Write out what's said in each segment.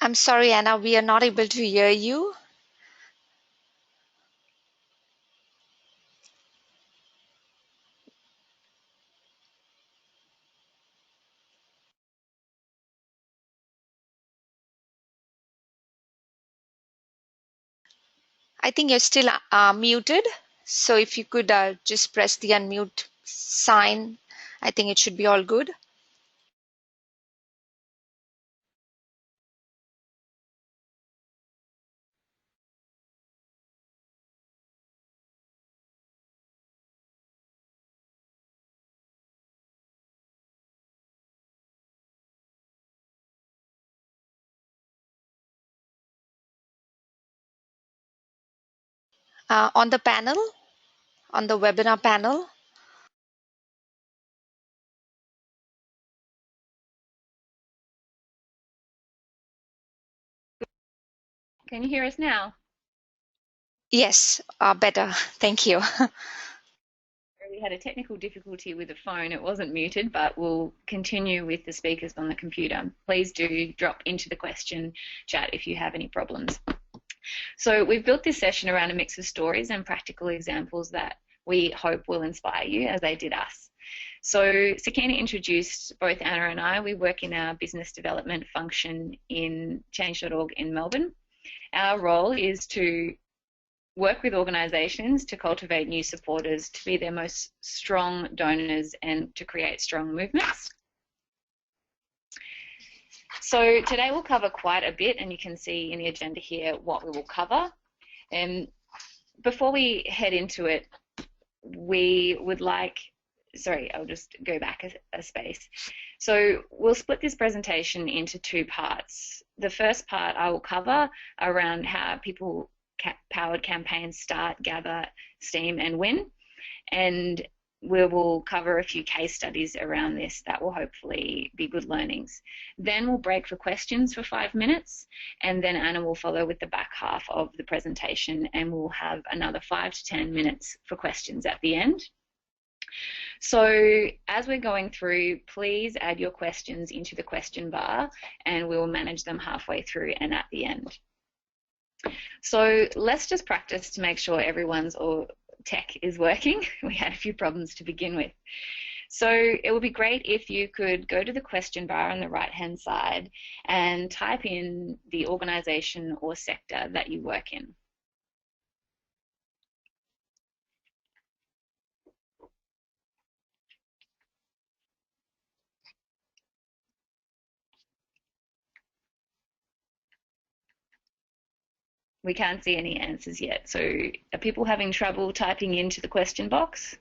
I'm sorry, Anna, we are not able to hear you. I think you're still muted. So if you could just press the unmute sign, I think it should be all good. On the panel, on the webinar panel. Can you hear us now? Yes, better. Thank you. We had a technical difficulty with the phone. It wasn't muted, but we'll continue with the speakers on the computer. Please do drop into the question chat if you have any problems. So we've built this session around a mix of stories and practical examples that we hope will inspire you as they did us. So Sakina introduced both Anna and I. We work in our business development function in change.org in Melbourne. Our role is to work with organisations to cultivate new supporters, to be their most strong donors and to create strong movements. So today we'll cover quite a bit, and you can see in the agenda here what we will cover. Before we head into it, we would like, sorry, I'll just go back a space. So we'll split this presentation into two parts. The first part I will cover around how people powered campaigns start, gather steam and win, and we will cover a few case studies around this that will hopefully be good learnings. Then we'll break for questions for 5 minutes, and then Anna will follow with the back half of the presentation, and we'll have another 5 to 10 minutes for questions at the end. So as we're going through, please add your questions into the question bar, and we will manage them halfway through and at the end. So let's just practice to make sure everyone's tech is working. We had a few problems to begin with. So it would be great if you could go to the question bar on the right-hand side and type in the organisation or sector that you work in. We can't see any answers yet. So are people having trouble typing into the question box?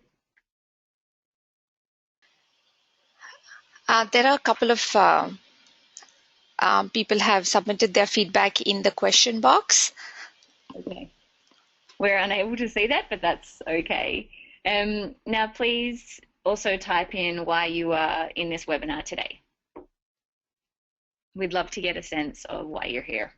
There are a couple of people have submitted their feedback in the question box. Okay. We're unable to see that, but that's okay. Now, please also type in why you are in this webinar today. We'd love to get a sense of why you're here.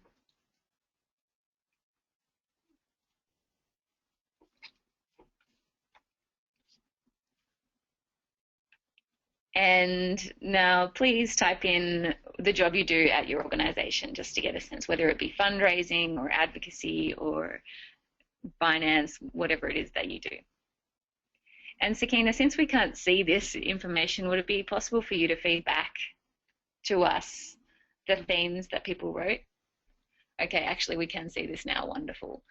And now please type in the job you do at your organisation just to get a sense, whether it be fundraising or advocacy or finance, whatever it is that you do. And Sakina, since we can't see this information, would it be possible for you to feed back to us the themes that people wrote? Okay, actually we can see this now, wonderful.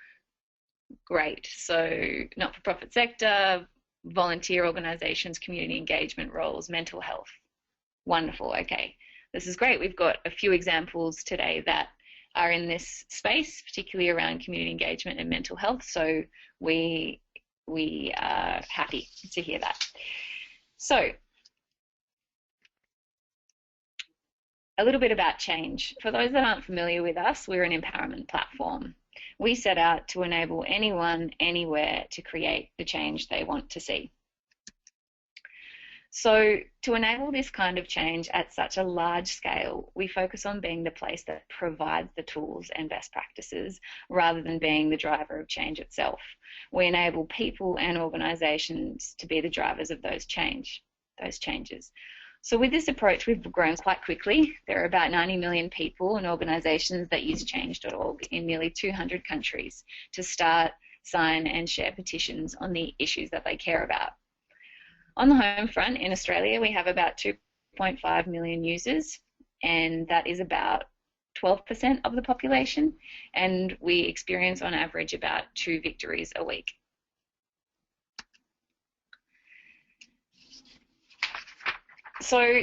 Great, so not-for-profit sector, volunteer organisations, community engagement roles, mental health. Wonderful, okay. This is great. We've got a few examples today that are in this space, particularly around community engagement and mental health, so we are happy to hear that. So, a little bit about change. For those that aren't familiar with us, we're an empowerment platform. We set out to enable anyone, anywhere to create the change they want to see. So to enable this kind of change at such a large scale, we focus on being the place that provides the tools and best practices rather than being the driver of change itself. We enable people and organisations to be the drivers of those changes. So with this approach, we've grown quite quickly. There are about 90 million people and organisations that use change.org in nearly 200 countries to start, sign and share petitions on the issues that they care about. On the home front, in Australia, we have about 2.5 million users, and that is about 12% of the population, and we experience on average about 2 victories a week. So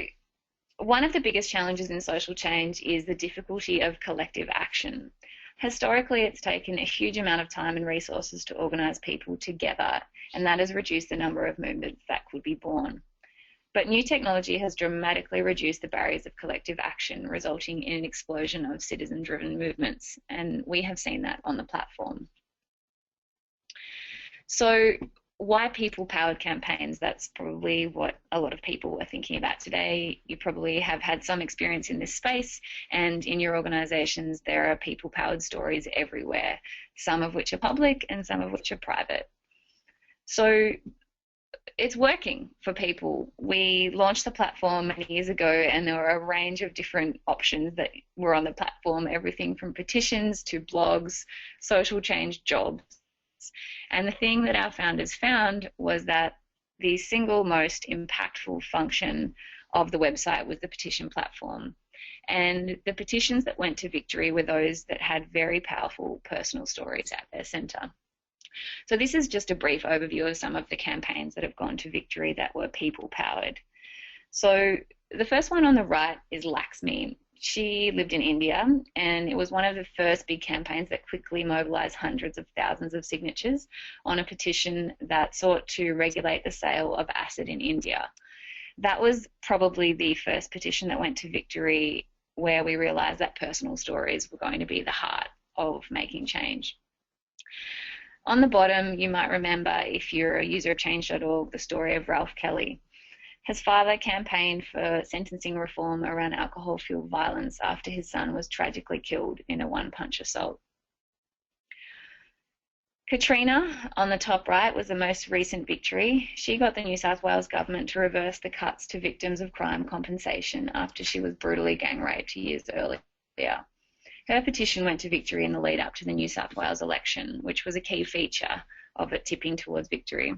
one of the biggest challenges in social change is the difficulty of collective action. Historically, it's taken a huge amount of time and resources to organise people together, and that has reduced the number of movements that could be born. But new technology has dramatically reduced the barriers of collective action, resulting in an explosion of citizen-driven movements, and we have seen that on the platform. So why people-powered campaigns? That's probably what a lot of people are thinking about today. You probably have had some experience in this space, and in your organisations there are people-powered stories everywhere, some of which are public and some of which are private. So it's working for people. We launched the platform many years ago, and there were a range of different options that were on the platform, everything from petitions to blogs, social change jobs. And the thing that our founders found was that the single most impactful function of the website was the petition platform. And the petitions that went to victory were those that had very powerful personal stories at their centre. So this is just a brief overview of some of the campaigns that have gone to victory that were people-powered. So the first one on the right is Laxmi. She lived in India, and it was one of the first big campaigns that quickly mobilised hundreds of thousands of signatures on a petition that sought to regulate the sale of acid in India. That was probably the first petition that went to victory where we realised that personal stories were going to be the heart of making change. On the bottom, you might remember, if you're a user of change.org, the story of Ralph Kelly. His father campaigned for sentencing reform around alcohol-fueled violence after his son was tragically killed in a one-punch assault. Katrina, on the top right, was the most recent victory. She got the New South Wales government to reverse the cuts to victims of crime compensation after she was brutally gang raped years earlier. Her petition went to victory in the lead up to the New South Wales election, which was a key feature of it tipping towards victory.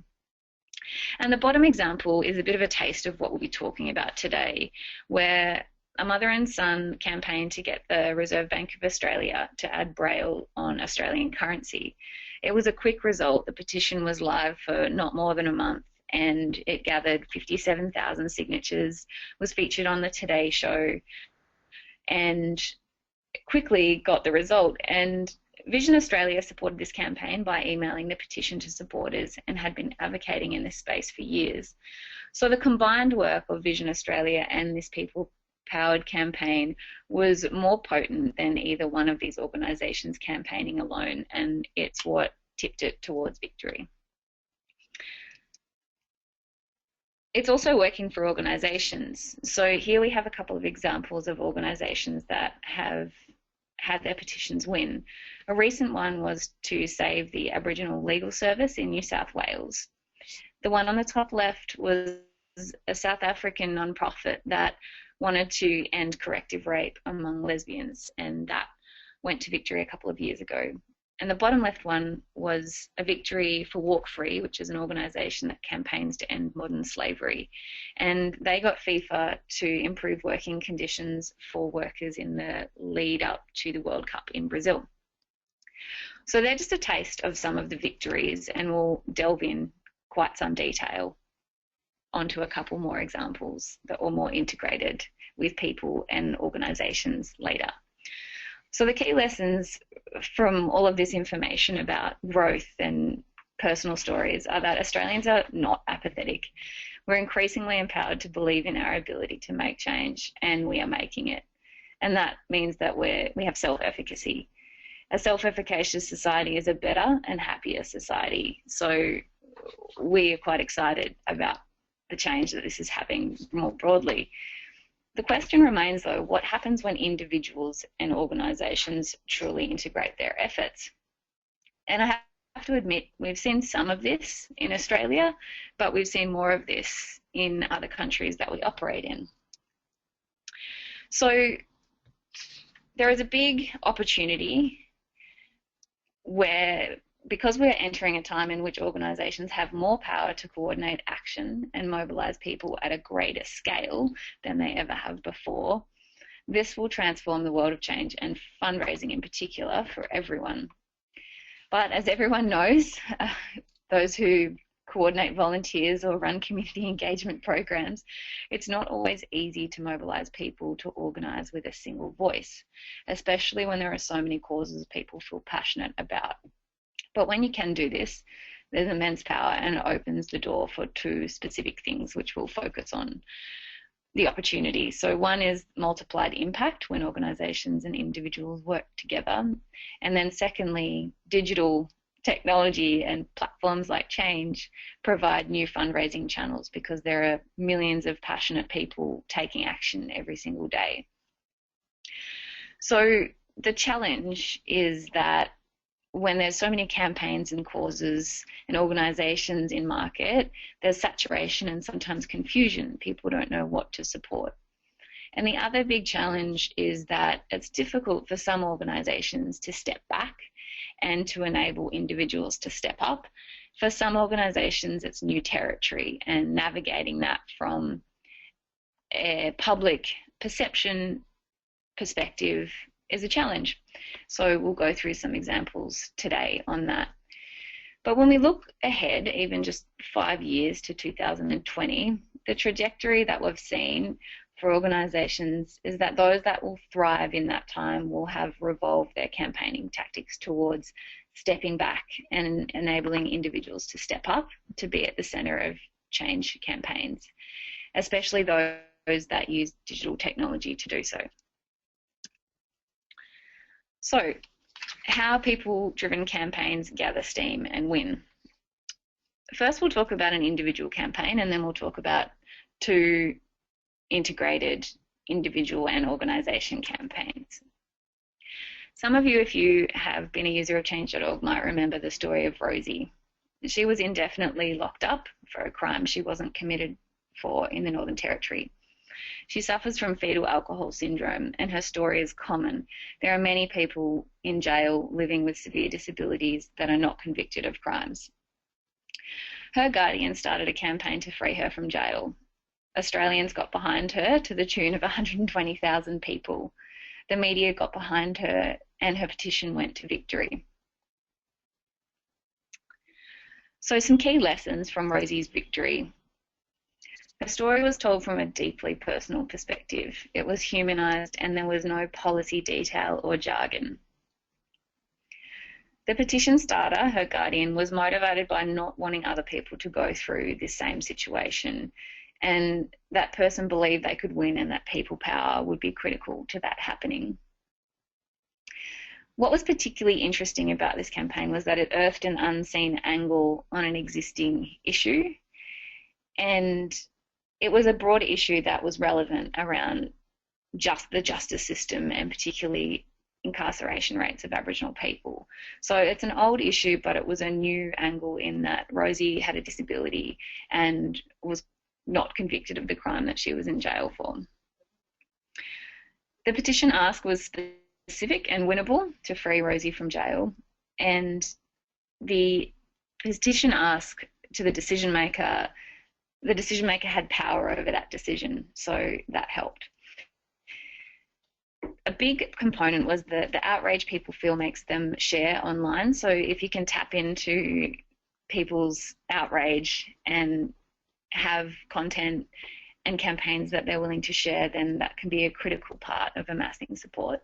And the bottom example is a bit of a taste of what we'll be talking about today, where a mother and son campaigned to get the Reserve Bank of Australia to add Braille on Australian currency. It was a quick result. The petition was live for not more than a month, and it gathered 57,000 signatures, was featured on the Today Show, and quickly got the result. And Vision Australia supported this campaign by emailing the petition to supporters and had been advocating in this space for years. So the combined work of Vision Australia and this people-powered campaign was more potent than either one of these organisations campaigning alone, and it's what tipped it towards victory. It's also working for organisations. So here we have a couple of examples of organisations that have had their petitions win. A recent one was to save the Aboriginal Legal Service in New South Wales. The one on the top left was a South African non-profit that wanted to end corrective rape among lesbians, and that went to victory a couple of years ago. And the bottom left one was a victory for Walk Free, which is an organisation that campaigns to end modern slavery. And they got FIFA to improve working conditions for workers in the lead up to the World Cup in Brazil. So they're just a taste of some of the victories, and we'll delve in quite some detail onto a couple more examples that are more integrated with people and organisations later. So the key lessons from all of this information about growth and personal stories are that Australians are not apathetic. We're increasingly empowered to believe in our ability to make change, and we are making it. And that means that we have self-efficacy. A self-efficacious society is a better and happier society. So we are quite excited about the change that this is having more broadly. The question remains, though, what happens when individuals and organisations truly integrate their efforts? And I have to admit, we've seen some of this in Australia, but we've seen more of this in other countries that we operate in. So there is a big opportunity where, because we're entering a time in which organisations have more power to coordinate action and mobilise people at a greater scale than they ever have before, this will transform the world of change and fundraising in particular for everyone. But as everyone knows, those who coordinate volunteers or run community engagement programs, it's not always easy to mobilise people to organise with a single voice, especially when there are so many causes people feel passionate about. But when you can do this, there's immense power, and it opens the door for two specific things which we'll focus on the opportunity. So one is multiplied impact when organisations and individuals work together. And then secondly, digital technology and platforms like Change provide new fundraising channels because there are millions of passionate people taking action every single day. So the challenge is that when there's so many campaigns and causes and organisations in market, there's saturation and sometimes confusion. People don't know what to support. And the other big challenge is that it's difficult for some organisations to step back and to enable individuals to step up. For some organisations, it's new territory, and navigating that from a public perception perspective is a challenge. So we'll go through some examples today on that. But when we look ahead, even just 5 years to 2020, the trajectory that we've seen for organisations is that those that will thrive in that time will have revolved their campaigning tactics towards stepping back and enabling individuals to step up, to be at the centre of change campaigns, especially those that use digital technology to do so. So, how people-driven campaigns gather steam and win. First, we'll talk about an individual campaign, and then we'll talk about two integrated individual and organisation campaigns. Some of you, if you have been a user of change.org, might remember the story of Rosie. She was indefinitely locked up for a crime she wasn't committed for in the Northern Territory. She suffers from fetal alcohol syndrome, and her story is common. There are many people in jail living with severe disabilities that are not convicted of crimes. Her guardian started a campaign to free her from jail. Australians got behind her to the tune of 120,000 people. The media got behind her, and her petition went to victory. So some key lessons from Rosie's victory. Her story was told from a deeply personal perspective. It was humanised, and there was no policy detail or jargon. The petition starter, her guardian, was motivated by not wanting other people to go through this same situation, and that person believed they could win and that people power would be critical to that happening. What was particularly interesting about this campaign was that it earthed an unseen angle on an existing issue, and it was a broad issue that was relevant around the justice system, and particularly incarceration rates of Aboriginal people. So it's an old issue, but it was a new angle in that Rosie had a disability and was not convicted of the crime that she was in jail for. The petition ask was specific and winnable to free Rosie from jail, and the petition ask to the decision maker had power over that decision, so that helped. A big component was the outrage people feel makes them share online. So if you can tap into people's outrage and have content and campaigns that they're willing to share, then that can be a critical part of amassing support.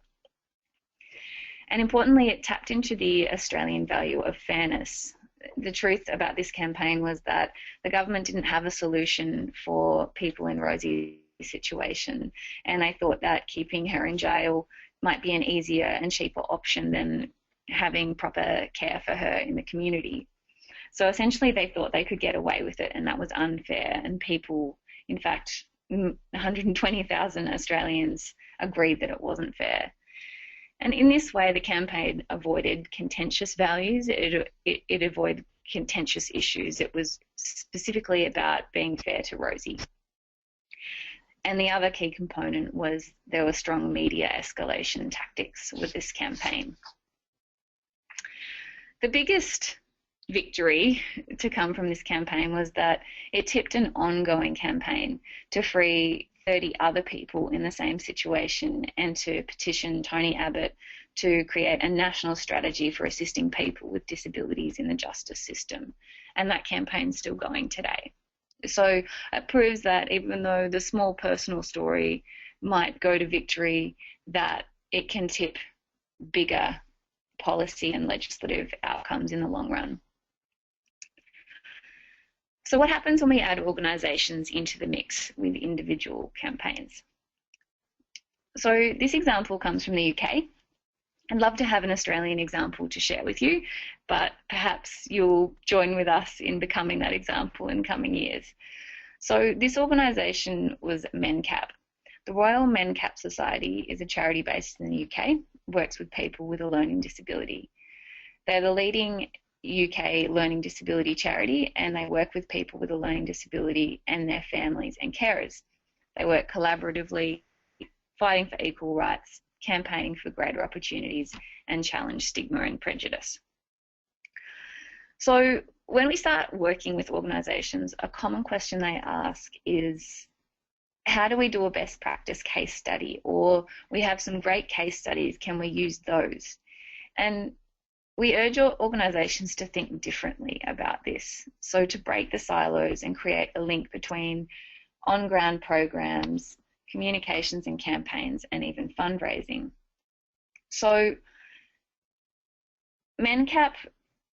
And importantly, it tapped into the Australian value of fairness. The truth about this campaign was that the government didn't have a solution for people in Rosie's situation, and they thought that keeping her in jail might be an easier and cheaper option than having proper care for her in the community. So essentially they thought they could get away with it, and that was unfair, and people, in fact 120,000 Australians agreed that it wasn't fair. And in this way, the campaign avoided contentious values. It avoided contentious issues. It was specifically about being fair to Rosie. And the other key component was there were strong media escalation tactics with this campaign. The biggest victory to come from this campaign was that it tipped an ongoing campaign to free 30 other people in the same situation and to petition Tony Abbott to create a national strategy for assisting people with disabilities in the justice system. And that campaign's still going today. So it proves that even though the small personal story might go to victory, that it can tip bigger policy and legislative outcomes in the long run. So what happens when we add organisations into the mix with individual campaigns? So this example comes from the UK. I'd love to have an Australian example to share with you, but perhaps you'll join with us in becoming that example in coming years. So this organisation was MENCAP. The Royal MENCAP Society is a charity based in the UK, works with people with a learning disability. They're the leading UK learning disability charity, and they work with people with a learning disability and their families and carers. They work collaboratively, fighting for equal rights, campaigning for greater opportunities, and challenge stigma and prejudice. So when we start working with organisations, a common question they ask is, how do we do a best practice case study? Or we have some great case studies, can we use those? And we urge organisations to think differently about this. So to break the silos and create a link between on-ground programs, communications and campaigns, and even fundraising. So MENCAP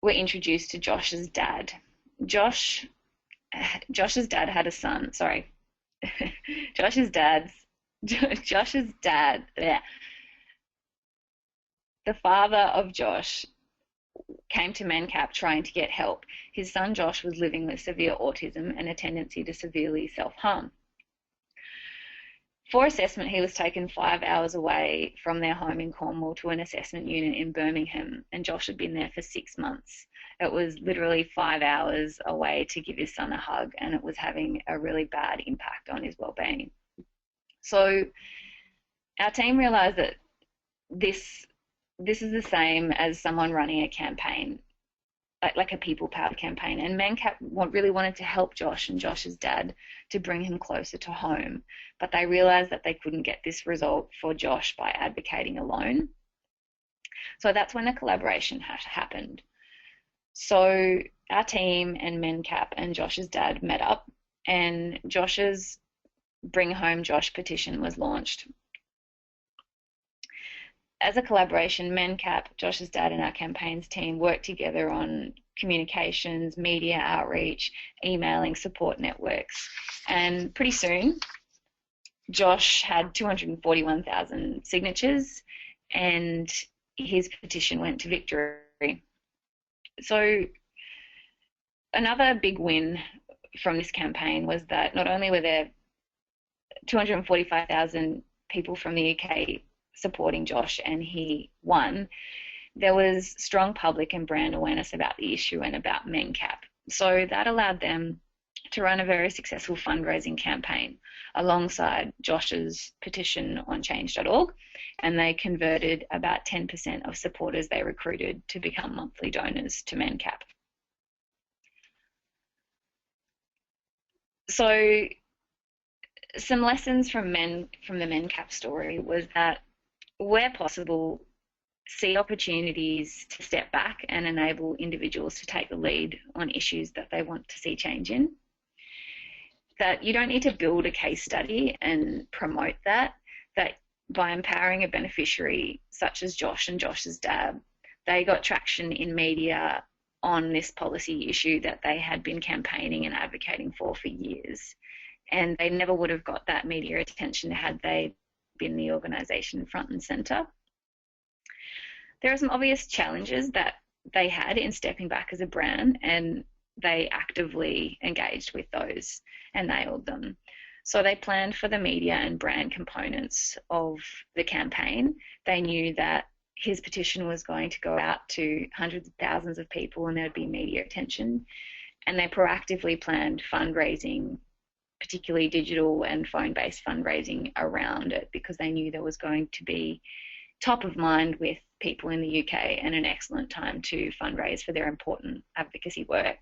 were introduced to Josh's dad. Josh's dad had a son, sorry. Josh's dad, yeah. The father of Josh came to MENCAP trying to get help. His son Josh was living with severe autism and a tendency to severely self-harm. For assessment, he was taken 5 hours away from their home in Cornwall to an assessment unit in Birmingham, and Josh had been there for 6 months. It was literally 5 hours away to give his son a hug, and it was having a really bad impact on his well-being. So our team realised that this is the same as someone running a campaign, like a people-powered campaign. And MENCAP really wanted to help Josh and Josh's dad to bring him closer to home, but they realised that they couldn't get this result for Josh by advocating alone. So that's when the collaboration happened. So our team and MENCAP and Josh's dad met up, and Josh's Bring Home Josh petition was launched. As a collaboration, MENCAP, Josh's dad and our campaigns team worked together on communications, media outreach, emailing, support networks. And pretty soon, Josh had 241,000 signatures and his petition went to victory. So another big win from this campaign was that not only were there 245,000 people from the UK supporting Josh and he won, there was strong public and brand awareness about the issue and about MENCAP. So that allowed them to run a very successful fundraising campaign alongside Josh's petition on change.org, and they converted about 10% of supporters they recruited to become monthly donors to MENCAP. So some lessons from the MENCAP story was that where possible, see opportunities to step back and enable individuals to take the lead on issues that they want to see change in. That you don't need to build a case study and promote that by empowering a beneficiary such as Josh and Josh's dad, they got traction in media on this policy issue that they had been campaigning and advocating for years. And they never would have got that media attention had they been the organisation front and centre. There are some obvious challenges that they had in stepping back as a brand, and they actively engaged with those and nailed them. So they planned for the media and brand components of the campaign. They knew that his petition was going to go out to hundreds of thousands of people and there would be media attention. And they proactively planned fundraising, particularly digital and phone-based fundraising around it, because they knew there was going to be top of mind with people in the UK and an excellent time to fundraise for their important advocacy work.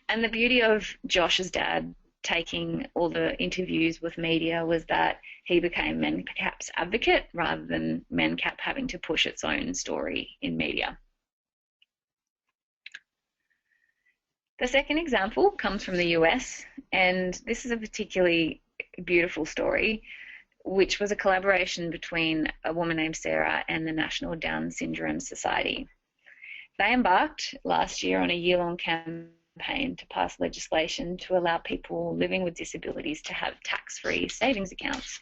And the beauty of Josh's dad taking all the interviews with media was that he became MenCap's advocate rather than MenCap having to push its own story in media. The second example comes from the US, and this is a particularly beautiful story, which was a collaboration between a woman named Sara and the National Down Syndrome Society. They embarked last year on a year-long campaign to pass legislation to allow people living with disabilities to have tax-free savings accounts.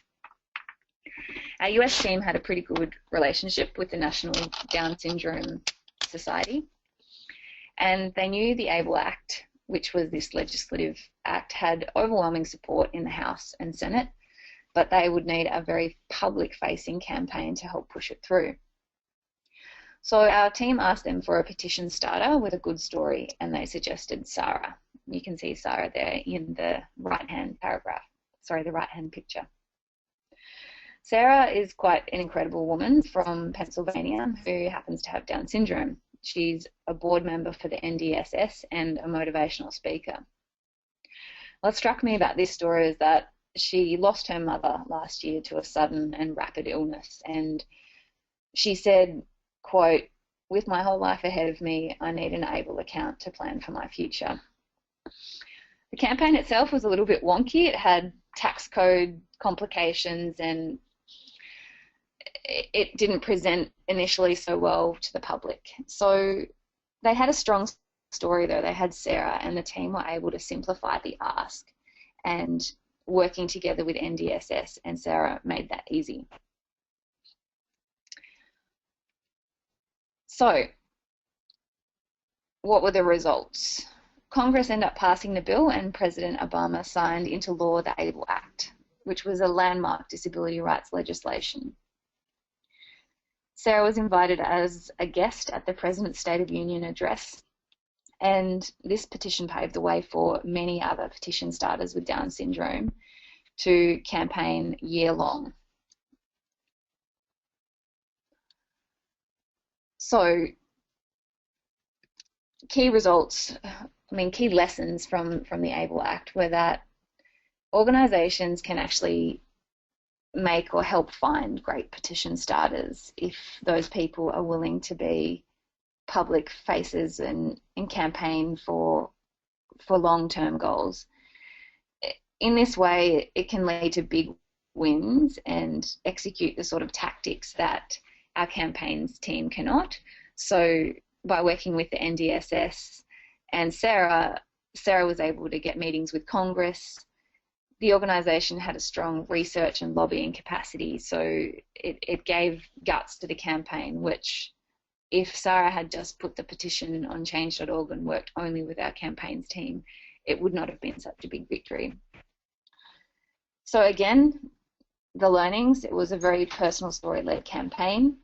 Our US team had a pretty good relationship with the National Down Syndrome Society, and they knew the ABLE Act, which was this legislative act, had overwhelming support in the House and Senate, but they would need a very public-facing campaign to help push it through. So our team asked them for a petition starter with a good story, and they suggested Sara. You can see Sara there in the right-hand picture. Sara is quite an incredible woman from Pennsylvania who happens to have Down syndrome. She's a board member for the NDSS and a motivational speaker. What struck me about this story is that she lost her mother last year to a sudden and rapid illness, and she said, quote, "With my whole life ahead of me, I need an ABLE account to plan for my future." The campaign itself was a little bit wonky. It had tax code complications and it didn't present initially so well to the public. So they had a strong story though. They had Sara, and the team were able to simplify the ask, and working together with NDSS and Sara made that easy. So what were the results? Congress ended up passing the bill, and President Obama signed into law the ABLE Act, which was a landmark disability rights legislation. Sara was invited as a guest at the President's State of Union address, and this petition paved the way for many other petition starters with Down syndrome to campaign year-long. So key lessons from the ABLE Act were that organisations can actually make or help find great petition starters if those people are willing to be public faces and campaign for long-term goals. In this way, it can lead to big wins and execute the sort of tactics that our campaigns team cannot. So by working with the NDSS and Sara was able to get meetings with Congress. The organisation had a strong research and lobbying capacity, so it gave guts to the campaign, which if Sara had just put the petition on change.org and worked only with our campaigns team, it would not have been such a big victory. So again, the learnings, it was a very personal story-led campaign.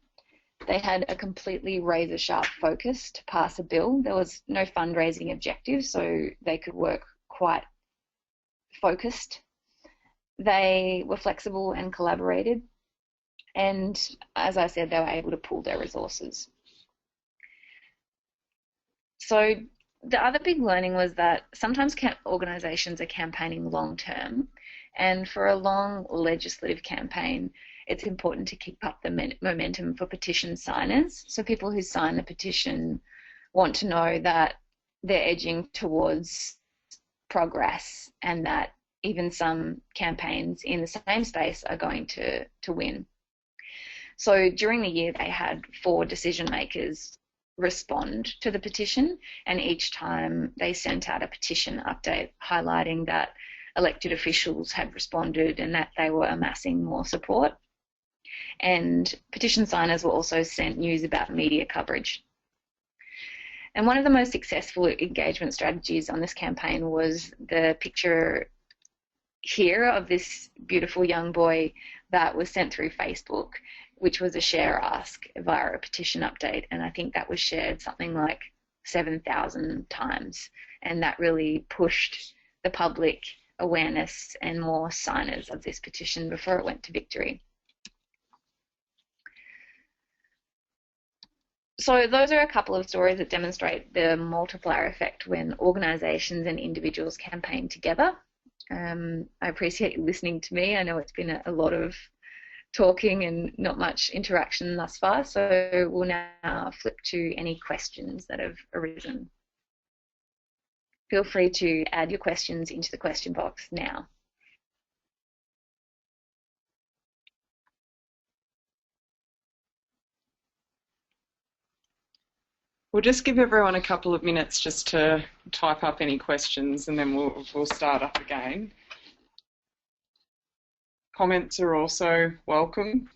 They had a completely razor-sharp focus to pass a bill. There was no fundraising objective, so they could work quite focused. They were flexible and collaborated, and as I said, they were able to pool their resources. So the other big learning was that sometimes organisations are campaigning long-term, and for a long legislative campaign, it's important to keep up the momentum for petition signers. So people who sign the petition want to know that they're edging towards progress and that even some campaigns in the same space are going to win. So during the year, they had 4 decision makers respond to the petition, and each time they sent out a petition update highlighting that elected officials had responded and that they were amassing more support. And petition signers were also sent news about media coverage. And one of the most successful engagement strategies on this campaign was the picture here of this beautiful young boy that was sent through Facebook, which was a share ask via a petition update. And I think that was shared something like 7,000 times. And that really pushed the public awareness and more signers of this petition before it went to victory. So those are a couple of stories that demonstrate the multiplier effect when organisations and individuals campaign together. I appreciate you listening to me. I know it's been a lot of talking and not much interaction thus far, so we'll now flip to any questions that have arisen. Feel free to add your questions into the question box now. We'll just give everyone a couple of minutes just to type up any questions, and then we'll start up again. Comments are also welcome.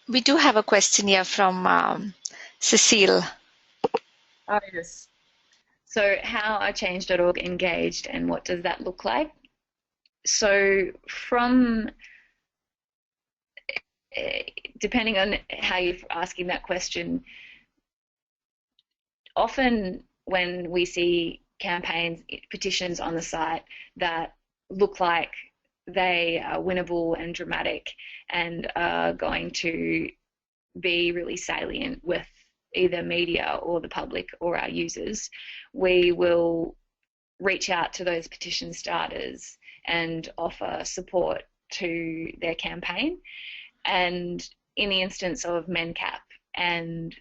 We do have a question here from Cecile. Oh, yes. So how are change.org engaged and what does that look like? So from, depending on how you're asking that question, often when we see campaigns, petitions on the site that look like they are winnable and dramatic and are going to be really salient with either media or the public or our users, we will reach out to those petition starters and offer support to their campaign. And in the instance of MenCap and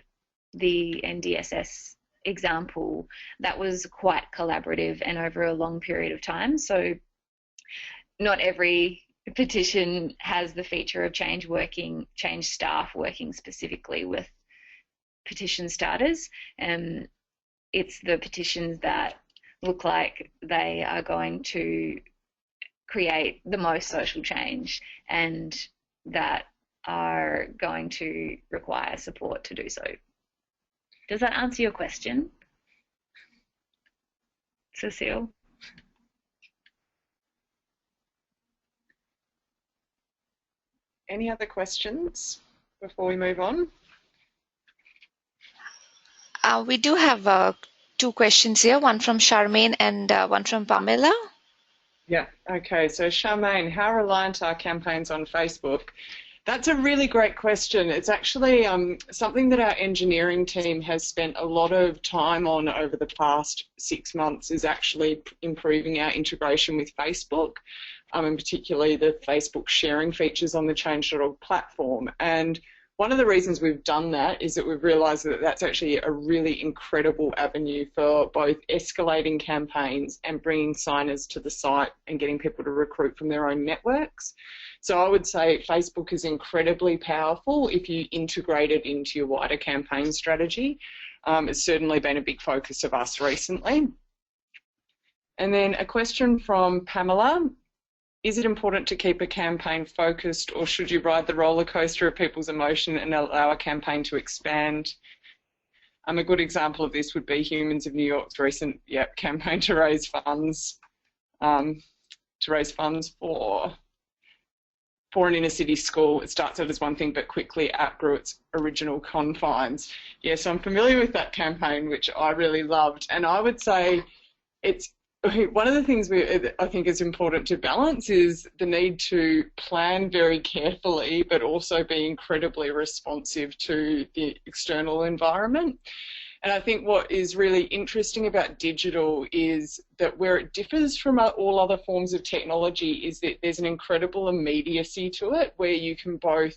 the NDSS example, that was quite collaborative and over a long period of time. So not every petition has the feature of change staff working specifically with petition starters. It's the petitions that look like they are going to create the most social change and that are going to require support to do so. Does that answer your question, Cecile? Any other questions before we move on? We do have 2 questions here, one from Charmaine and one from Pamela. Yeah, okay. So Charmaine, how reliant are campaigns on Facebook? That's a really great question. It's actually something that our engineering team has spent a lot of time on over the past 6 months, is actually improving our integration with Facebook, and particularly the Facebook sharing features on the change.org platform. And one of the reasons we've done that is that we've realised that that's actually a really incredible avenue for both escalating campaigns and bringing signers to the site and getting people to recruit from their own networks. So I would say Facebook is incredibly powerful if you integrate it into your wider campaign strategy. It's certainly been a big focus of us recently. And then a question from Pamela. Is it important to keep a campaign focused, or should you ride the roller coaster of people's emotion and allow a campaign to expand? A good example of this would be Humans of New York's recent campaign to raise funds for an inner city school. It starts out as one thing but quickly outgrew its original confines. Yes, I'm familiar with that campaign, which I really loved, and I would say it's one of the things I think is important to balance is the need to plan very carefully but also be incredibly responsive to the external environment. And I think what is really interesting about digital is that where it differs from all other forms of technology is that there's an incredible immediacy to it, where you can both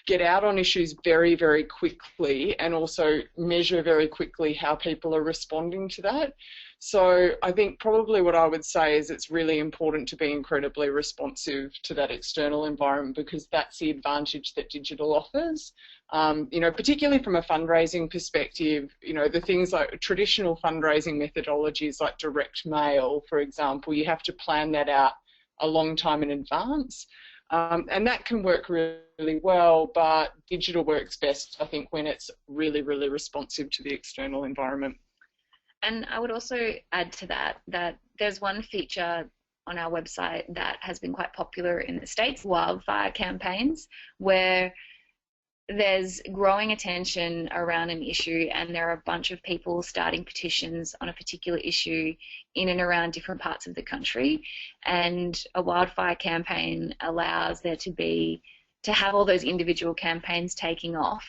get out on issues very, very quickly and also measure very quickly how people are responding to that. So I think probably what I would say is it's really important to be incredibly responsive to that external environment, because that's the advantage that digital offers. You know, particularly from a fundraising perspective, you know, the things like traditional fundraising methodologies like direct mail, for example, you have to plan that out a long time in advance. And that can work really well, but digital works best, I think, when it's really, really responsive to the external environment. And I would also add to that that there's one feature on our website that has been quite popular in the States, wildfire campaigns, where there's growing attention around an issue and there are a bunch of people starting petitions on a particular issue in and around different parts of the country, and a wildfire campaign allows there to have all those individual campaigns taking off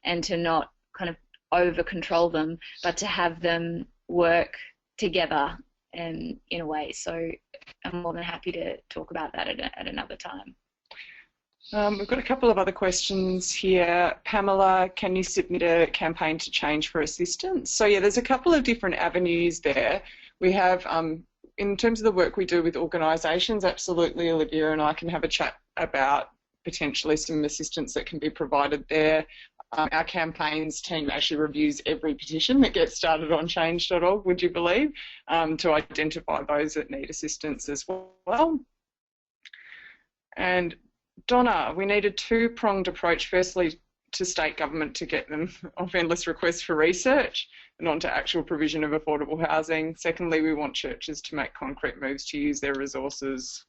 and to not kind of over control them, but to have them work together in a way. So I'm more than happy to talk about that at another time. We've got a couple of other questions here. Pamela, can you submit a campaign to change for assistance? So yeah, there's a couple of different avenues there. We have, in terms of the work we do with organisations, absolutely Olivia and I can have a chat about potentially some assistance that can be provided there. Our campaigns team actually reviews every petition that gets started on change.org, would you believe, to identify those that need assistance as well. And Donna, we need a two-pronged approach, firstly to state government to get them off endless requests for research and onto actual provision of affordable housing. Secondly, we want churches to make concrete moves to use their resources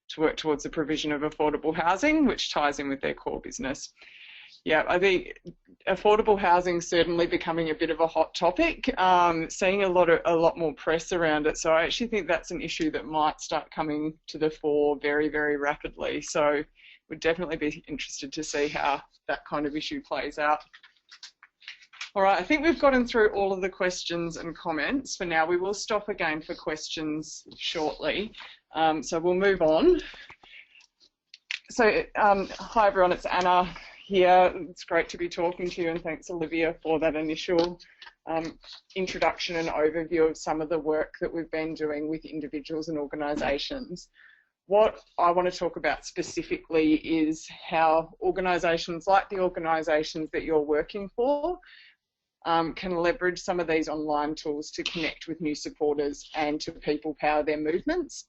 to work towards the provision of affordable housing, which ties in with their core business. Yeah, I think affordable housing is certainly becoming a bit of a hot topic, seeing a lot more press around it. So I actually think that's an issue that might start coming to the fore very, very rapidly. So we'd definitely be interested to see how that kind of issue plays out. All right, I think we've gotten through all of the questions and comments for now. We will stop again for questions shortly. So we'll move on. So hi everyone, it's Anna here. It's great to be talking to you, and thanks Olivia for that initial introduction and overview of some of the work that we've been doing with individuals and organisations. What I want to talk about specifically is how organisations like the organisations that you're working for can leverage some of these online tools to connect with new supporters and to people power their movements.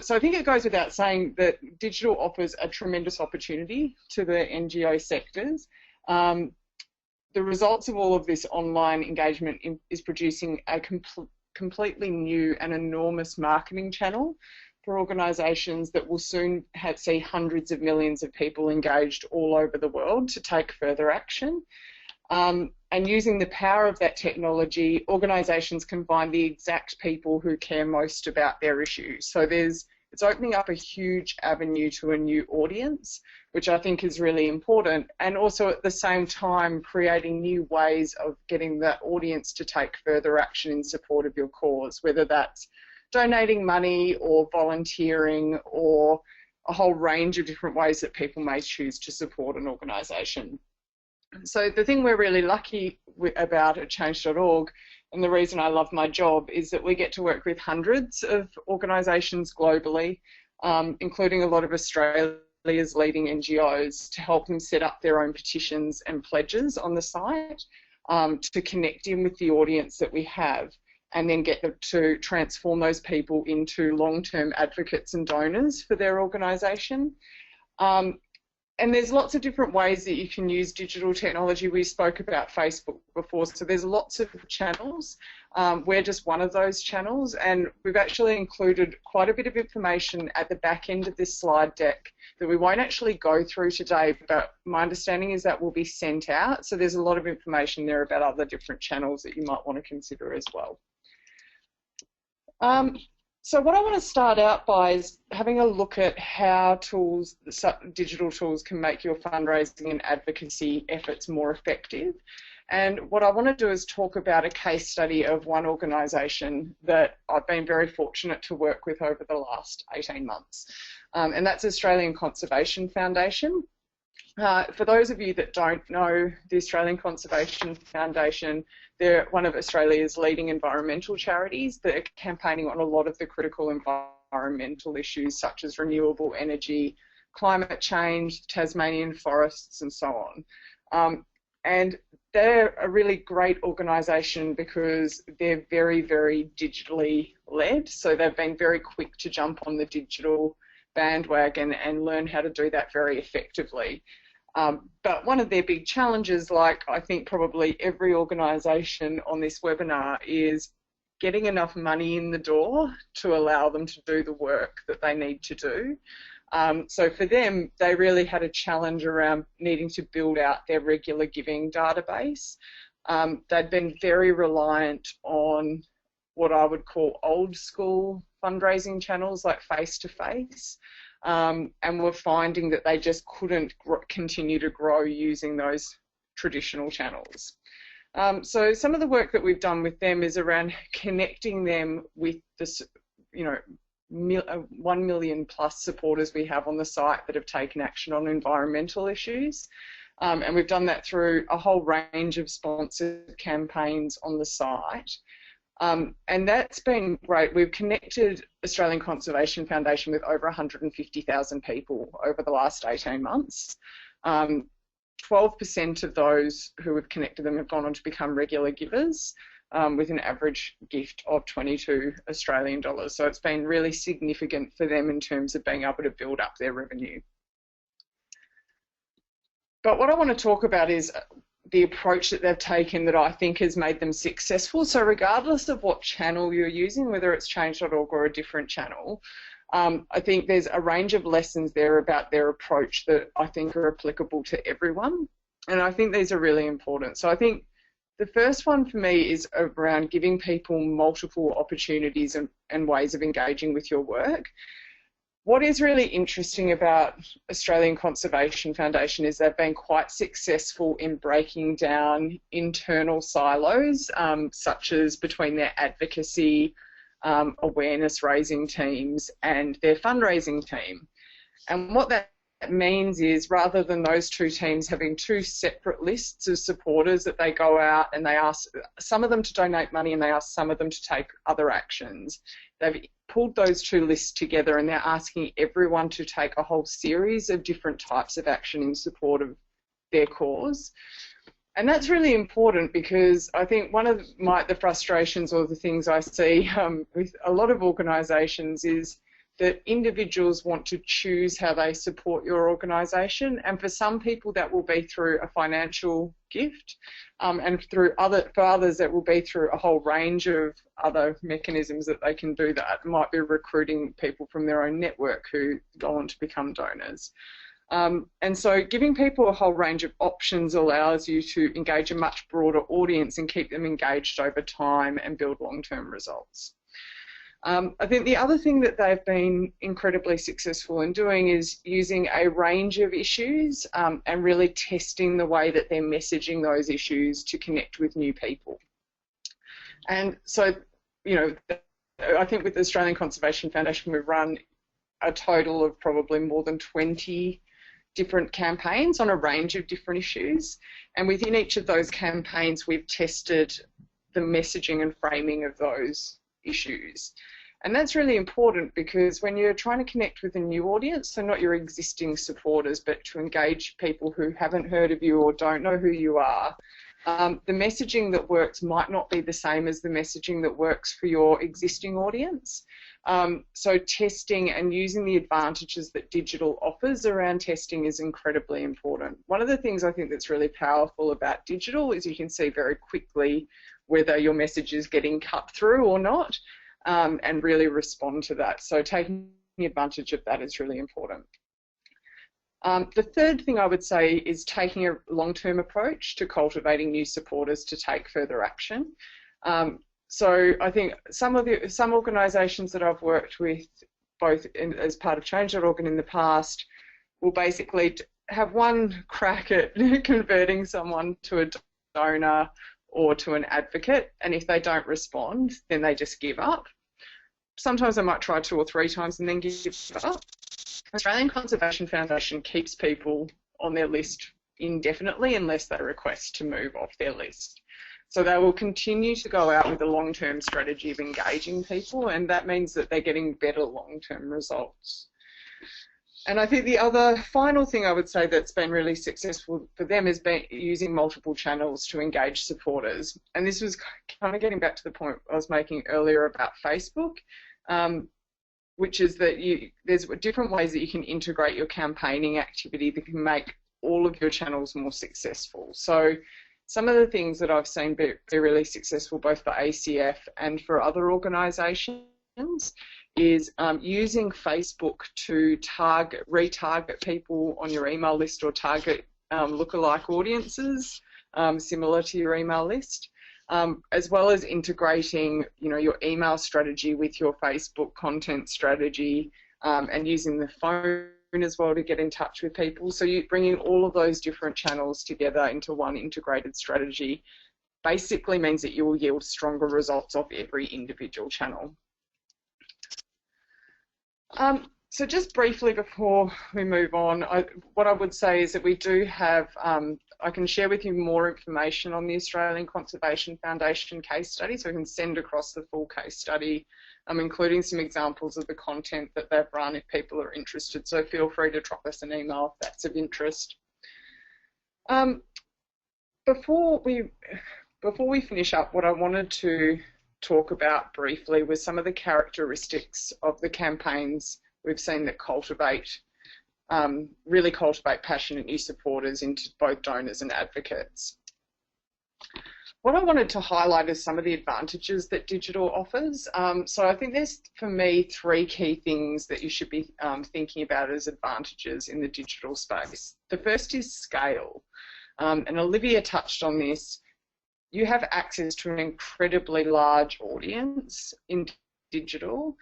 So I think it goes without saying that digital offers a tremendous opportunity to the NGO sectors. The results of all of this online engagement is producing a completely new and enormous marketing channel for organisations that will soon see hundreds of millions of people engaged all over the world to take further action. And using the power of that technology, organisations can find the exact people who care most about their issues. So it's opening up a huge avenue to a new audience, which I think is really important, and also at the same time creating new ways of getting that audience to take further action in support of your cause, whether that's donating money or volunteering or a whole range of different ways that people may choose to support an organisation. So the thing we're really lucky about at change.org, and the reason I love my job, is that we get to work with hundreds of organisations globally, including a lot of Australia's leading NGOs, to help them set up their own petitions and pledges on the site to connect in with the audience that we have, and then get them to transform those people into long-term advocates and donors for their organisation. And there's lots of different ways that you can use digital technology. We spoke about Facebook before, so there's lots of channels. We're just one of those channels, and we've actually included quite a bit of information at the back end of this slide deck that we won't actually go through today, but my understanding is that will be sent out. So there's a lot of information there about other different channels that you might want to consider as well. So what I want to start out by is having a look at how digital tools can make your fundraising and advocacy efforts more effective. And what I want to do is talk about a case study of one organisation that I've been very fortunate to work with over the last 18 months. And that's Australian Conservation Foundation. For those of you that don't know the Australian Conservation Foundation, they're one of Australia's leading environmental charities that are campaigning on a lot of the critical environmental issues such as renewable energy, climate change, Tasmanian forests and so on. And they're a really great organisation because they're very, very digitally led. So they've been very quick to jump on the digital bandwagon and learn how to do that very effectively. But one of their big challenges, like I think probably every organisation on this webinar, is getting enough money in the door to allow them to do the work that they need to do. So for them, they really had a challenge around needing to build out their regular giving database. They'd been very reliant on what I would call old school fundraising channels like face-to-face. And were finding that they just couldn't continue to grow using those traditional channels. So some of the work that we've done with them is around connecting them with the, 1 million plus supporters we have on the site that have taken action on environmental issues. And we've done that through a whole range of sponsored campaigns on the site. And that's been great. We've connected Australian Conservation Foundation with over 150,000 people over the last 18 months. 12% of those who have connected them have gone on to become regular givers with an average gift of 22 Australian dollars. So it's been really significant for them in terms of being able to build up their revenue. But what I want to talk about is the approach that they've taken that I think has made them successful. So regardless of what channel you're using, whether it's change.org or a different channel, I think there's a range of lessons there about their approach that I think are applicable to everyone. And I think these are really important. So I think the first one for me is around giving people multiple opportunities and ways of engaging with your work. What is really interesting about Australian Conservation Foundation is they've been quite successful in breaking down internal silos, such as between their advocacy, awareness raising teams and their fundraising team. And what that means is rather than those two teams having two separate lists of supporters that they go out and they ask some of them to donate money and they ask some of them to take other actions, they've pulled those two lists together and they're asking everyone to take a whole series of different types of action in support of their cause. And that's really important because I think one of the frustrations or the things I see with a lot of organisations is that individuals want to choose how they support your organisation, and for some people that will be through a financial gift, and for others that will be through a whole range of other mechanisms that they can do that. It might be recruiting people from their own network who go on to become donors. And so giving people a whole range of options allows you to engage a much broader audience and keep them engaged over time and build long-term results. I think the other thing that they've been incredibly successful in doing is using a range of issues and really testing the way that they're messaging those issues to connect with new people. And so, I think with the Australian Conservation Foundation, we've run a total of probably more than 20 different campaigns on a range of different issues. And within each of those campaigns, we've tested the messaging and framing of those issues. And that's really important because when you're trying to connect with a new audience, so not your existing supporters, but to engage people who haven't heard of you or don't know who you are, the messaging that works might not be the same as the messaging that works for your existing audience. So testing and using the advantages that digital offers around testing is incredibly important. One of the things I think that's really powerful about digital is you can see very quickly whether your message is getting cut through or not, and really respond to that. So taking advantage of that is really important. The third thing I would say is taking a long-term approach to cultivating new supporters to take further action. So I think some organisations that I've worked with, both as part of Change.org and in the past, will basically have one crack at converting someone to a donor or to an advocate, and if they don't respond, then they just give up. Sometimes I might try 2 or 3 times and then give up. Australian Conservation Foundation keeps people on their list indefinitely unless they request to move off their list. So they will continue to go out with a long-term strategy of engaging people, and that means that they're getting better long-term results. And I think the other final thing I would say that's been really successful for them is using multiple channels to engage supporters. And this was kind of getting back to the point I was making earlier about Facebook, which is that there's different ways that you can integrate your campaigning activity that can make all of your channels more successful. So some of the things that I've seen be really successful both for ACF and for other organisations is using Facebook to retarget people on your email list or target lookalike audiences similar to your email list, as well as integrating, your email strategy with your Facebook content strategy, and using the phone as well to get in touch with people. So you're bringing all of those different channels together into one integrated strategy basically means that you will yield stronger results off every individual channel. So just briefly before we move on, what I would say is that we do have, I can share with you more information on the Australian Conservation Foundation case study, so we can send across the full case study, including some examples of the content that they've run if people are interested. So feel free to drop us an email if that's of interest. Before we finish up, what I wanted to talk about briefly was some of the characteristics of the campaigns we've seen that really cultivate passionate new supporters into both donors and advocates. What I wanted to highlight is some of the advantages that digital offers. So I think there's, for me, 3 key things that you should be thinking about as advantages in the digital space. The first is scale, and Olivia touched on this. You have access to an incredibly large audience in digital.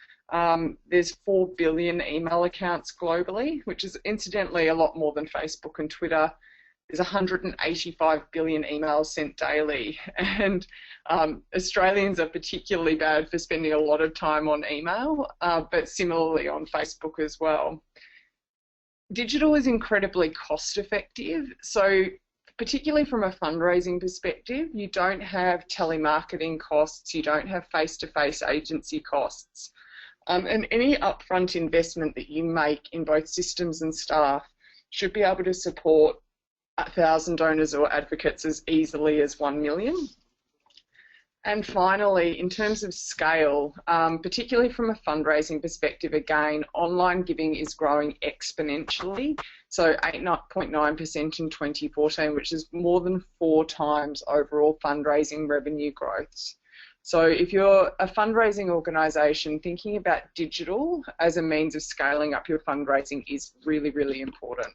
There's 4 billion email accounts globally, which is incidentally a lot more than Facebook and Twitter. There's 185 billion emails sent daily, and Australians are particularly bad for spending a lot of time on email, but similarly on Facebook as well. Digital is incredibly cost effective, so particularly from a fundraising perspective, you don't have telemarketing costs, you don't have face-to-face agency costs, and any upfront investment that you make in both systems and staff should be able to support 1,000 donors or advocates as easily as 1 million. And finally, in terms of scale, particularly from a fundraising perspective, again, online giving is growing exponentially. So 8.9% in 2014, which is more than 4 times overall fundraising revenue growth. So if you're a fundraising organisation, thinking about digital as a means of scaling up your fundraising is really, really important.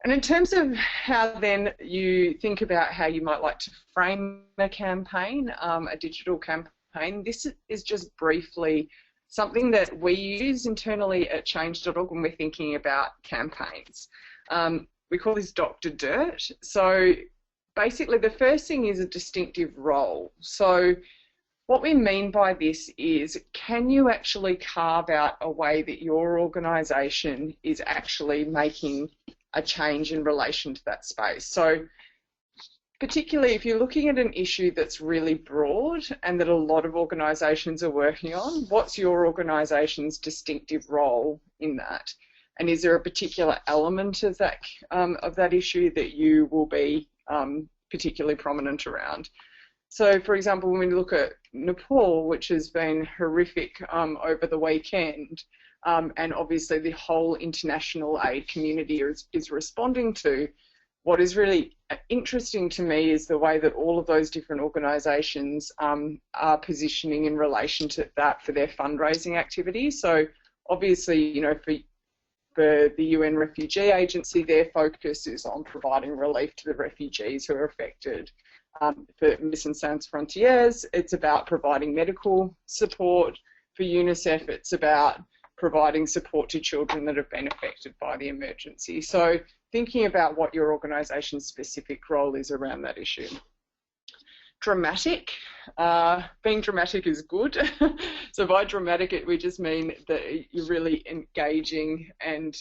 And in terms of how then you think about how you might like to frame a campaign, a digital campaign, this is just briefly something that we use internally at change.org when we're thinking about campaigns. We call this Dr. Dirt. So basically the first thing is a distinctive role. So what we mean by this is, can you actually carve out a way that your organisation is actually making a change in relation to that space? So particularly if you're looking at an issue that's really broad and that a lot of organisations are working on, what's your organisation's distinctive role in that? And is there a particular element of that issue that you will be particularly prominent around? So, for example, when we look at Nepal, which has been horrific over the weekend, and obviously the whole international aid community is responding to, what is really interesting to me is the way that all of those different organisations are positioning in relation to that for their fundraising activities. So obviously, for the UN Refugee Agency, their focus is on providing relief to the refugees who are affected. For Médecins Sans Frontières, it's about providing medical support. For UNICEF, it's about providing support to children that have been affected by the emergency. So thinking about what your organisation's specific role is around that issue. Dramatic. Being dramatic is good. So by dramatic, we just mean that you're really engaging and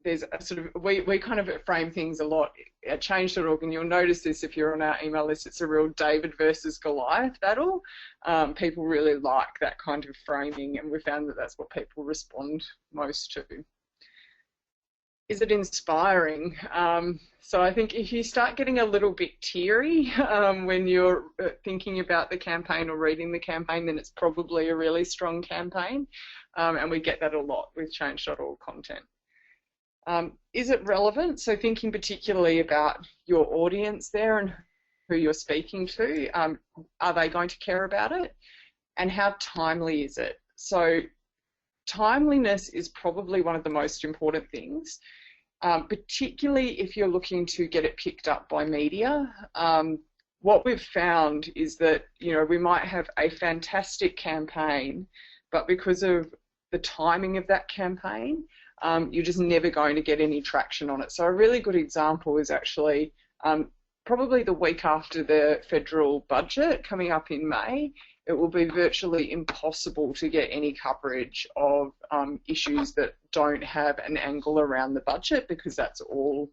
there's a sort of, we kind of frame things a lot at change.org, and you'll notice this if you're on our email list, it's a real David versus Goliath battle. People really like that kind of framing, and we found that that's what people respond most to. Is it inspiring? So I think if you start getting a little bit teary when you're thinking about the campaign or reading the campaign, then it's probably a really strong campaign, and we get that a lot with change.org content. Is it relevant? So thinking particularly about your audience there and who you're speaking to, are they going to care about it? And how timely is it? So timeliness is probably one of the most important things, particularly if you're looking to get it picked up by media. What we've found is that, you know, we might have a fantastic campaign, but because of the timing of that campaign, you're just never going to get any traction on it. So a really good example is actually probably the week after the federal budget coming up in May. It will be virtually impossible to get any coverage of issues that don't have an angle around the budget, because that's all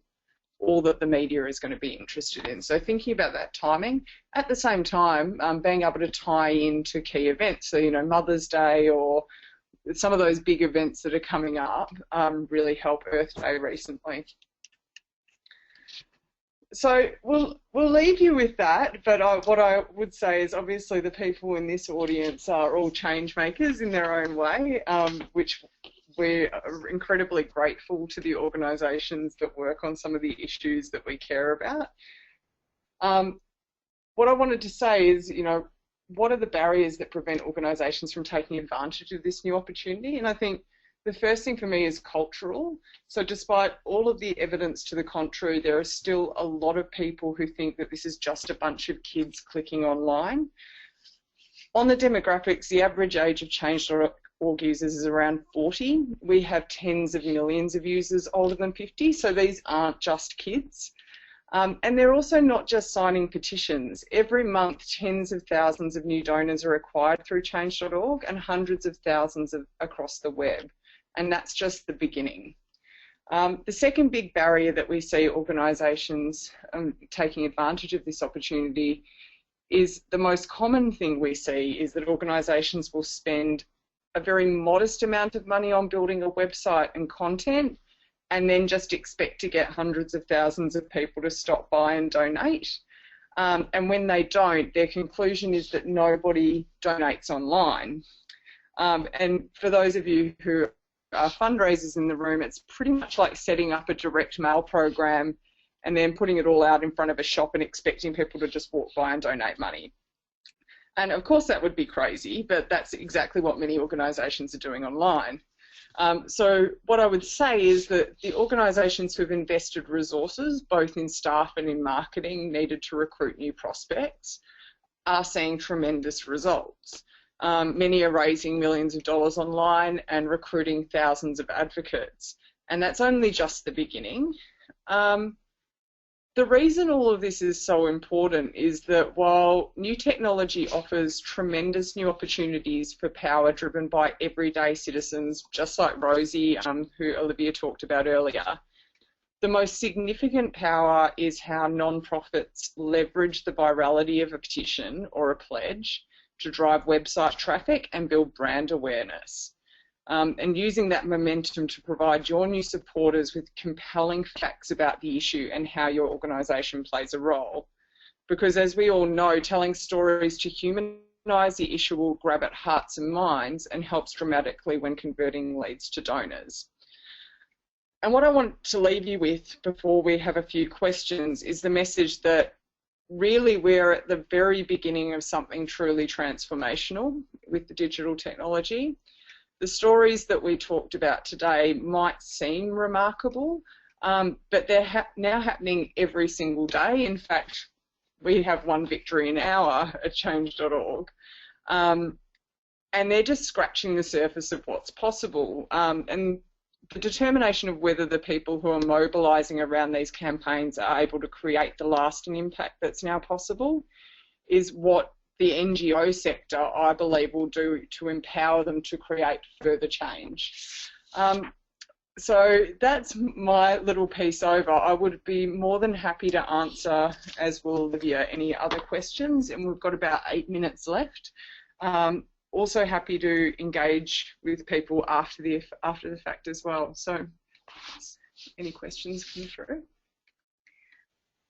that the media is going to be interested in. So thinking about that timing, at the same time, being able to tie into key events, so, you know, Mother's Day or some of those big events that are coming up really help. Earth Day recently. So we'll leave you with that, but what I would say is obviously the people in this audience are all change makers in their own way, which we're incredibly grateful to the organisations that work on some of the issues that we care about. What I wanted to say is, you know, what are the barriers that prevent organisations from taking advantage of this new opportunity? And I think the first thing for me is cultural. So despite all of the evidence to the contrary, there are still a lot of people who think that this is just a bunch of kids clicking online. On the demographics, the average age of change.org users is around 40. We have tens of millions of users older than 50, so these aren't just kids. And they're also not just signing petitions. Every month, tens of thousands of new donors are acquired through change.org and hundreds of thousands across the web. And that's just the beginning. The second big barrier that we see organisations taking advantage of this opportunity is the most common thing we see is that organisations will spend a very modest amount of money on building a website and content, and then just expect to get hundreds of thousands of people to stop by and donate. And when they don't, their conclusion is that nobody donates online. And for those of you who are fundraisers in the room, it's pretty much like setting up a direct mail program and then putting it all out in front of a shop and expecting people to just walk by and donate money. And of course that would be crazy, but that's exactly what many organisations are doing online. So what I would say is that the organisations who've invested resources, both in staff and in marketing, needed to recruit new prospects, are seeing tremendous results. Many are raising millions of dollars online and recruiting thousands of advocates. And that's only just the beginning. The reason all of this is so important is that while new technology offers tremendous new opportunities for power driven by everyday citizens, just like Rosie, who Olivia talked about earlier, the most significant power is how non-profits leverage the virality of a petition or a pledge to drive website traffic and build brand awareness. And using that momentum to provide your new supporters with compelling facts about the issue and how your organisation plays a role. Because as we all know, telling stories to humanise the issue will grab at hearts and minds and helps dramatically when converting leads to donors. And what I want to leave you with before we have a few questions is the message that really we're at the very beginning of something truly transformational with the digital technology. The stories that we talked about today might seem remarkable, but they're now happening every single day. In fact, we have one victory an hour at change.org. And they're just scratching the surface of what's possible. And the determination of whether the people who are mobilising around these campaigns are able to create the lasting impact that's now possible is what the NGO sector, I believe, will do to empower them to create further change. So that's my little piece over. I would be more than happy to answer, as will Olivia, any other questions, and we've got about 8 minutes left. Also happy to engage with people after the fact as well. So any questions come through?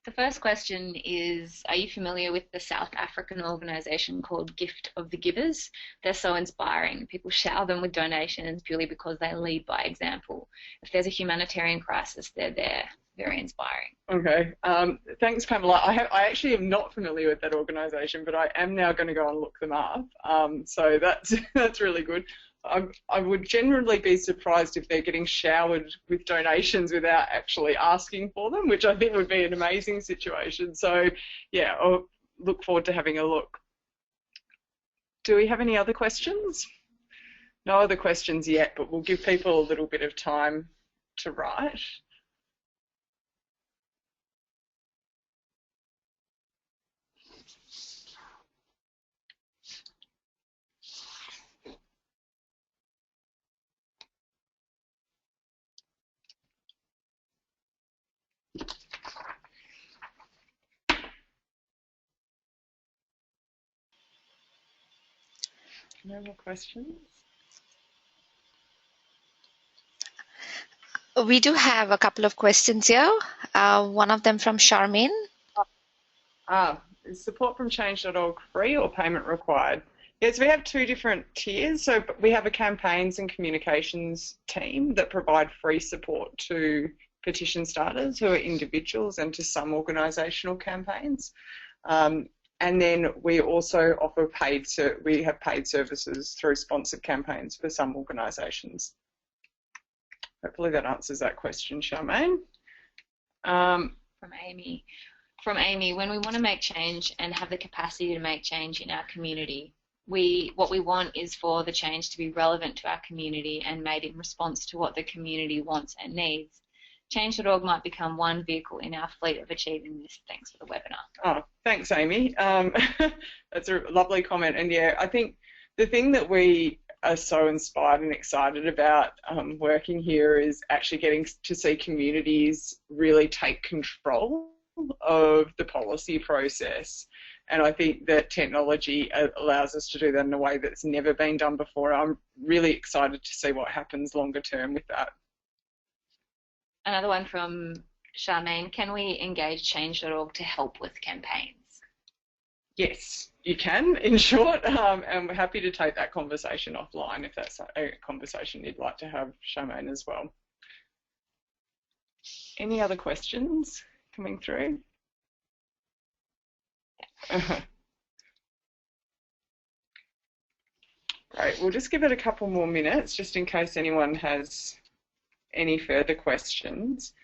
The first question is, are you familiar with the South African organisation called Gift of the Givers? They're so inspiring. People shower them with donations purely because they lead by example. If there's a humanitarian crisis, they're there. Very inspiring. Okay. Thanks, Pamela. I actually am not familiar with that organisation, but I am now going to go and look them up. So that's really good. I would generally be surprised if they're getting showered with donations without actually asking for them, which I think would be an amazing situation. So, yeah, I'll look forward to having a look. Do we have any other questions? No other questions yet, but we'll give people a little bit of time to write. No more questions? We do have a couple of questions here. One of them from Charmaine. Is support from change.org free or payment required? Yes, we have two different tiers. So we have a campaigns and communications team that provide free support to petition starters who are individuals and to some organisational campaigns. And then we also offer we have paid services through sponsored campaigns for some organisations. Hopefully that answers that question, Charmaine. From Amy, when we want to make change and have the capacity to make change in our community, what we want is for the change to be relevant to our community and made in response to what the community wants and needs. Change.org might become one vehicle in our fleet of achieving this. Thanks for the webinar. Oh, thanks, Amy. That's a lovely comment. And yeah, I think the thing that we are so inspired and excited about working here is actually getting to see communities really take control of the policy process. And I think that technology allows us to do that in a way that's never been done before. I'm really excited to see what happens longer term with that. Another one from Charmaine, can we engage change.org to help with campaigns? Yes, you can, in short, and we're happy to take that conversation offline if that's a conversation you'd like to have, Charmaine, as well. Any other questions coming through? Great, we'll just give it a couple more minutes just in case anyone has any further questions.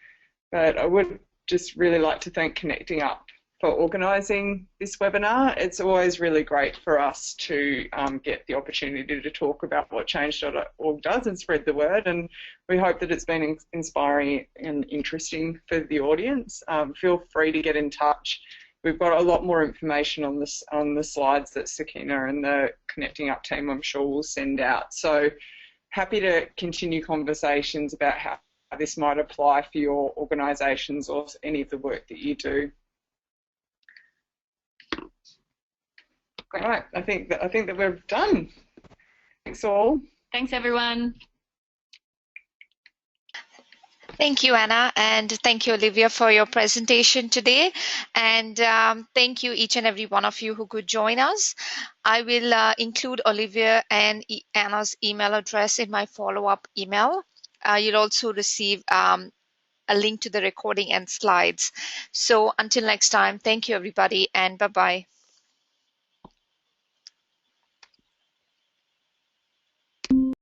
But I would just really like to thank Connecting Up for organising this webinar. It's always really great for us to get the opportunity to talk about what change.org does and spread the word, and we hope that it's been inspiring and interesting for the audience. Feel free to get in touch. We've got a lot more information on the slides that Sakina and the Connecting Up team, I'm sure, will send out. So happy to continue conversations about how this might apply for your organisations or any of the work that you do. Great. Right, I think that we're done. Thanks all. Thanks everyone. Thank you, Anna, and thank you, Olivia, for your presentation today. And thank you, each and every one of you who could join us. I will include Olivia and Anna's email address in my follow-up email. You'll also receive a link to the recording and slides. So until next time, thank you, everybody, and bye-bye.